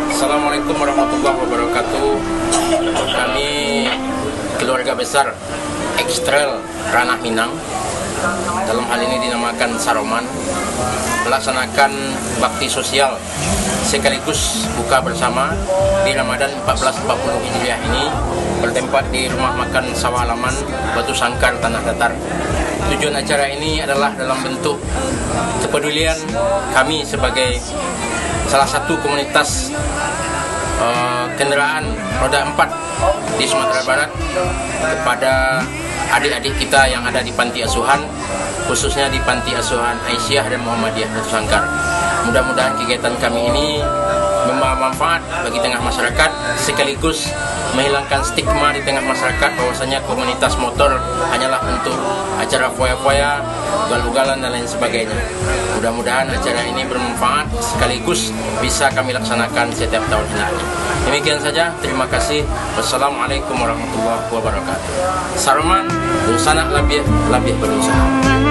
Assalamualaikum warahmatullahi wabarakatuh. Kami keluarga besar Ekstrel Ranah Minang, dalam hal ini dinamakan Saroman, melaksanakan bakti sosial sekaligus buka bersama di Ramadan 1440 Hijriah ini bertempat di rumah makan Sawah Halaman, Batu Sangkar, Tanah Datar. Tujuan acara ini adalah dalam bentuk kepedulian kami sebagai salah satu komunitas kendaraan roda 4 di Sumatera Barat kepada adik-adik kita yang ada di panti asuhan, khususnya di panti asuhan Aisyah dan Muhammadiyah Batu Sangkar. Mudah-mudahan kegiatan kami ini membawa manfaat bagi tengah masyarakat, sekaligus menghilangkan stigma di tengah masyarakat bahwasanya komunitas motor hanyalah untuk acara foya-foya, ugal-ugalan dan lain sebagainya. Mudah-mudahan acara ini bermanfaat sekaligus bisa kami laksanakan setiap tahun hari. Demikian saja, terima kasih. Wassalamualaikum warahmatullahi wabarakatuh. Saroman, dun sanak labih berusaha.